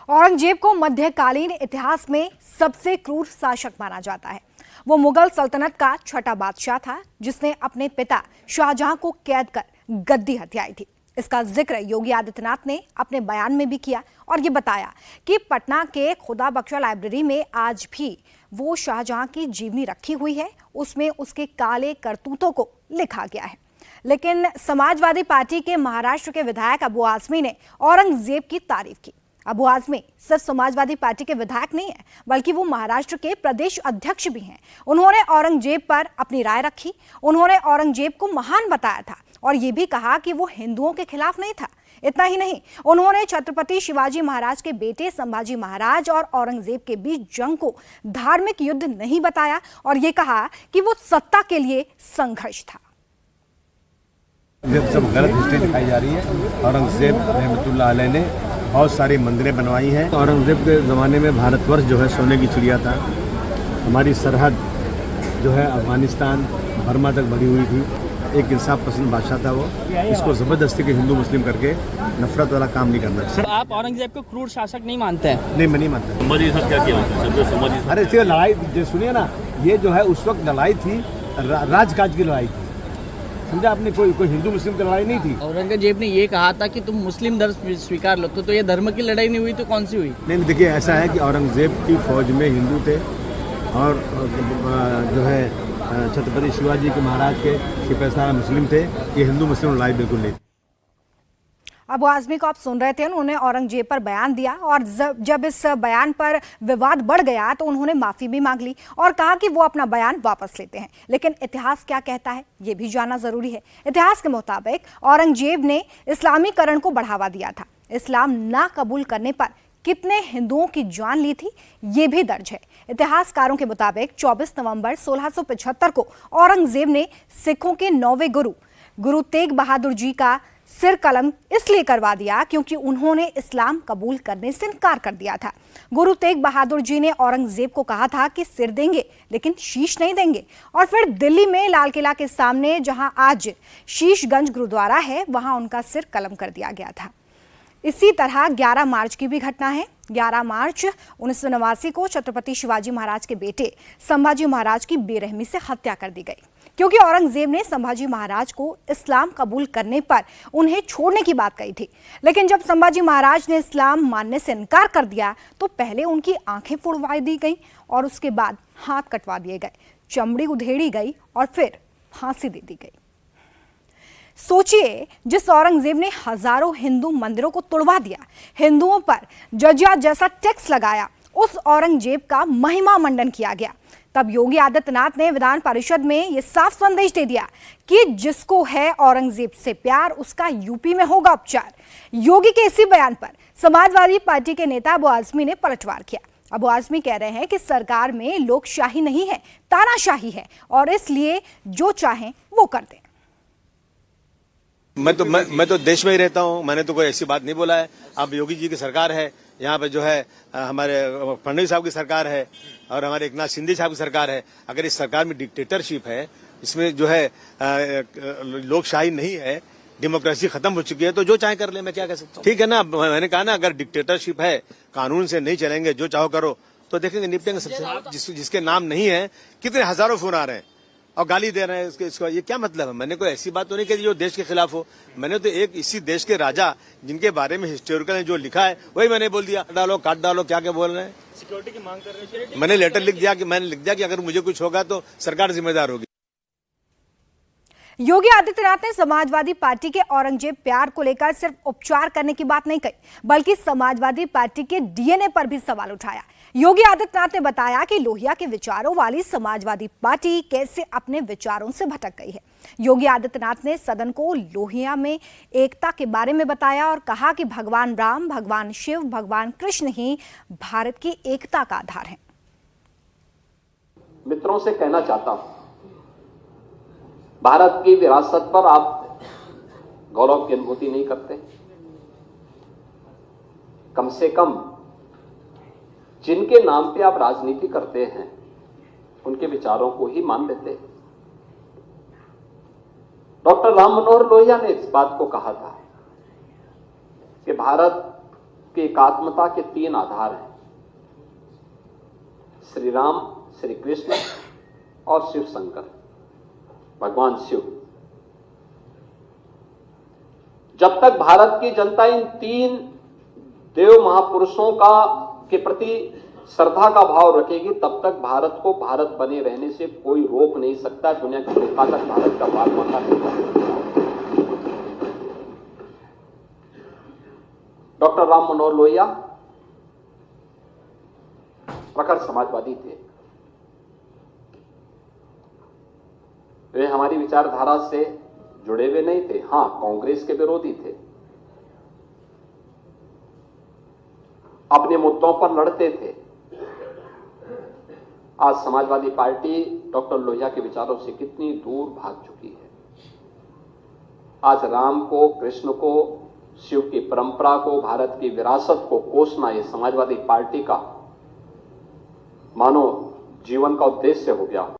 औरंगजेब को मध्यकालीन इतिहास में सबसे क्रूर शासक माना जाता है। वो मुगल सल्तनत का छठा बादशाह था जिसने अपने पिता शाहजहां को कैद कर गद्दी हथियाई थी। इसका जिक्र योगी आदित्यनाथ ने अपने बयान में भी किया और ये बताया कि पटना के खुदा बख्शा लाइब्रेरी में आज भी वो शाहजहां की जीवनी रखी हुई है, उसमें उसके काले करतूतों को लिखा गया है। लेकिन समाजवादी पार्टी के महाराष्ट्र के विधायक अबू आजमी ने औरंगजेब की तारीफ की। अबू आजमी सिर्फ समाजवादी पार्टी के विधायक नहीं है, बल्कि वो महाराष्ट्र के प्रदेश अध्यक्ष भी हैं। उन्होंने औरंगजेब पर अपनी राय रखी। उन्होंने औरंगजेब को महान बताया था और ये भी कहा कि वो हिंदुओं के खिलाफ नहीं था। इतना ही नहीं, उन्होंने छत्रपति शिवाजी महाराज के बेटे संभाजी महाराज और औरंगजेब के बीच जंग को धार्मिक युद्ध नहीं बताया और ये कहा कि वो सत्ता के लिए संघर्ष था। सब गलत हिस्ट्री दिखाई जा रही है। औरंगजेब रहमतुल्लाह अलैह ने बहुत सारी मंदिरें बनवाई हैं। औरंगजेब के ज़माने में भारतवर्ष जो है सोने की चिड़िया था। हमारी सरहद जो है अफगानिस्तान बर्मा तक बढ़ी हुई थी। एक इंसाफ पसंद बादशाह था वो। इसको ज़बरदस्ती के हिंदू मुस्लिम करके नफरत वाला काम नहीं करना। सर, आप औरंगजेब को क्रूर शासक नहीं मानते हैं? नहीं, मैं नहीं मानता। संभाजी साहब क्या किया? अरे इसलिए लड़ाई जो सुनिए ना, ये जो है उस वक्त लड़ाई थी, राजकाज की लड़ाई थी। समझा आपने? कोई हिंदू मुस्लिम की लड़ाई नहीं थी। औरंगजेब ने ये कहा था कि तुम मुस्लिम धर्म स्वीकार लो, तो ये धर्म की लड़ाई नहीं हुई तो कौन सी हुई? नहीं, देखिए ऐसा है कि औरंगजेब की फौज में हिंदू थे और जो है छत्रपति शिवाजी के महाराज के सिपाही सारा मुस्लिम थे। ये हिंदू मुस्लिम लड़ाई बिल्कुल नहीं। अबू आजमी को आप सुन रहे थे, उन्होंने औरंगजेब पर बयान दिया और जब इस बयान पर विवाद बढ़ गया तो उन्होंने माफी भी मांग ली और कहा कि वो अपना बयान वापस लेते हैं। लेकिन इतिहास क्या कहता है ये भी जानना जरूरी है। इतिहास के मुताबिक औरंगजेब ने इस्लामीकरण को बढ़ावा दिया था। इस्लाम ना कबूल करने पर कितने हिंदुओं की जान ली थी ये भी दर्ज है। इतिहासकारों के मुताबिक 24 नवंबर 1675 को औरंगजेब ने सिखों के 9वें गुरु तेग बहादुर जी का सिर कलम इसलिए करवा दिया क्योंकि उन्होंने इस्लाम कबूल करने से इनकार कर दिया था। गुरु तेग बहादुर जी ने औरंगजेब को कहा था कि सिर देंगे लेकिन शीश नहीं देंगे। और फिर दिल्ली में लाल किला के सामने जहां आज शीशगंज गुरुद्वारा है वहां उनका सिर कलम कर दिया गया था। इसी तरह 11 मार्च की भी घटना है। 11 मार्च 1989 को छत्रपति शिवाजी महाराज के बेटे संभाजी महाराज की बेरहमी से हत्या कर दी गई क्योंकि औरंगजेब ने संभाजी महाराज को इस्लाम कबूल करने पर उन्हें छोड़ने की बात कही थी। लेकिन जब संभाजी महाराज ने इस्लाम मानने से इनकार कर दिया तो पहले उनकी आंखें फुड़वा दी गई और उसके बाद हाथ कटवा दिए गए, चमड़ी उधेड़ी गई और फिर फांसी दे दी गई। सोचिए, जिस औरंगजेब ने हजारों हिंदू मंदिरों को तोड़वा दिया, हिंदुओं पर जजिया जैसा टैक्स लगाया, उस औरंगजेब का महिमा मंडन किया गया। तब योगी आदित्यनाथ ने विधान परिषद में यह साफ संदेश दे दिया कि जिसको है औरंगजेब से प्यार उसका यूपी में होगा उपचार। योगी के इसी बयान पर समाजवादी पार्टी के नेता अबू आजमी ने पलटवार किया। अबू आजमी कह रहे हैं कि सरकार में लोकशाही नहीं है, तानाशाही है और इसलिए जो चाहें वो कर दें। मैं तो देश में ही रहता हूँ, मैंने तो कोई ऐसी बात नहीं बोला है। अब योगी जी की सरकार है, यहाँ पे जो है हमारे फडणवीस साहब की सरकार है और हमारे एकनाथ शिंदे साहब की सरकार है। अगर इस सरकार में डिक्टेटरशिप है, इसमें जो है लोकशाही नहीं है, डेमोक्रेसी खत्म हो चुकी है, तो जो चाहे कर ले, मैं क्या कह सकता हूँ। ठीक है ना, मैंने कहा ना, अगर डिक्टेटरशिप है, कानून से नहीं चलेंगे, जो चाहो करो, तो देखेंगे निपटेंगे सबसे। जिसके नाम नहीं है, कितने हजारों फोन आ रहे हैं और गाली दे रहे हैं इसको। ये क्या मतलब है? मैंने कोई ऐसी बात तो नहीं कही जो देश के खिलाफ हो। मैंने तो एक इसी देश के राजा जिनके बारे में हिस्टोरिकल ने जो लिखा है वही मैंने बोल दिया। डालो, काट डालो, क्या क्या बोल रहे हैं। सिक्योरिटी की मांग कर रहे हैं। मैंने लेटर लिख दिया कि अगर मुझे कुछ होगा तो सरकार जिम्मेदार होगी। योगी आदित्यनाथ ने समाजवादी पार्टी के औरंगजेब प्यार को लेकर सिर्फ उपचार करने की बात नहीं कही, बल्कि समाजवादी पार्टी के डीएनए पर भी सवाल उठाया। योगी आदित्यनाथ ने बताया कि लोहिया के विचारों वाली समाजवादी पार्टी कैसे अपने विचारों से भटक गई है। योगी आदित्यनाथ ने सदन को लोहिया में एकता के बारे में बताया और कहा कि भगवान राम, भगवान शिव, भगवान कृष्ण ही भारत की एकता का आधार है। मित्रों से कहना चाहता हूं, भारत की विरासत पर आप गौरव की अनुभूति नहीं करते? कम से कम जिनके नाम पे आप राजनीति करते हैं उनके विचारों को ही मान लेते। डॉक्टर राम मनोहर लोहिया ने इस बात को कहा था कि भारत की एकात्मता के 3 आधार हैं, श्री राम, श्री कृष्ण और शिव शंकर, भगवान शिव। जब तक भारत की जनता इन 3 देव महापुरुषों के प्रति श्रद्धा का भाव रखेगी, तब तक भारत को भारत बने रहने से कोई रोक नहीं सकता। दुनिया की कोई ताकत भारत का बाल माता नहीं कर सकती। डॉक्टर राम मनोहर लोहिया प्रखर समाजवादी थे। वे हमारी विचारधारा से जुड़े हुए नहीं थे। हां, कांग्रेस के विरोधी थे, अपने मुद्दों पर लड़ते थे। आज समाजवादी पार्टी डॉक्टर लोहिया के विचारों से कितनी दूर भाग चुकी है। आज राम को, कृष्ण को, शिव की परंपरा को, भारत की विरासत को कोसना ये समाजवादी पार्टी का मानो जीवन का उद्देश्य हो गया।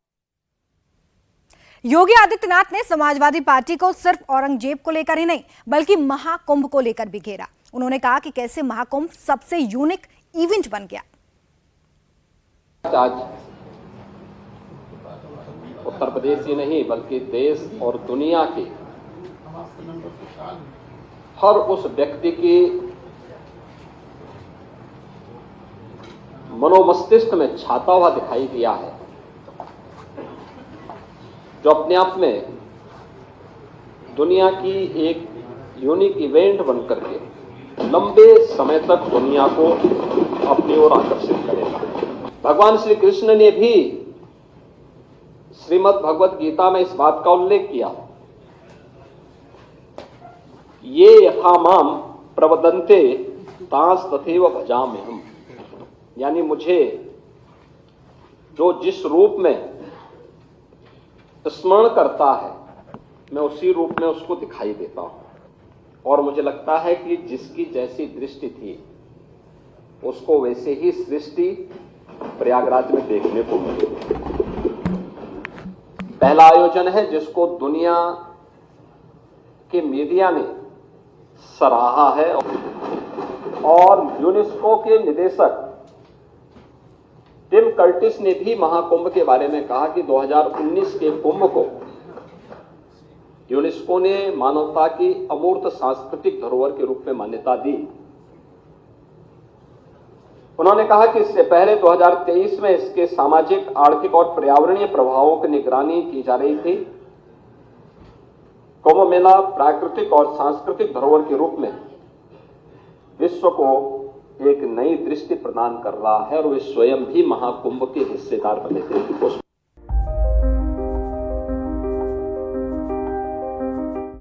योगी आदित्यनाथ ने समाजवादी पार्टी को सिर्फ औरंगजेब को लेकर ही नहीं बल्कि महाकुंभ को लेकर भी घेरा। उन्होंने कहा कि कैसे महाकुंभ सबसे यूनिक इवेंट बन गया। आज उत्तर प्रदेश ही नहीं बल्कि देश और दुनिया के हर उस व्यक्ति की मनोमस्तिष्क में छाता हुआ दिखाई दिया है जो अपने आप में दुनिया की एक यूनिक इवेंट बनकर के लंबे समय तक दुनिया को अपनी ओर आकर्षित करेगा। भगवान श्री कृष्ण ने भी श्रीमद् भगवत गीता में इस बात का उल्लेख किया, ये यथा माम प्रवदन्ते तांस तथैव भजाम्यहम्, यानी मुझे जो जिस रूप में स्मरण करता है मैं उसी रूप में उसको दिखाई देता हूं। और मुझे लगता है कि जिसकी जैसी दृष्टि थी उसको वैसे ही सृष्टि प्रयागराज में देखने को मिली। पहला आयोजन है जिसको दुनिया के मीडिया ने सराहा है और यूनेस्को के निदेशक टिम कर्टिस ने भी महाकुंभ के बारे में कहा कि 2019 के कुंभ को यूनेस्को ने मानवता की अमूर्त सांस्कृतिक धरोहर के रूप में मान्यता दी। उन्होंने कहा कि इससे पहले 2023 में इसके सामाजिक, आर्थिक और पर्यावरणीय प्रभावों की निगरानी की जा रही थी। कुंभ मेला प्राकृतिक और सांस्कृतिक धरोहर के रूप में विश्व को एक नई दृष्टि प्रदान कर रहा है और वे स्वयं भी महाकुंभ के हिस्सेदार बने थे।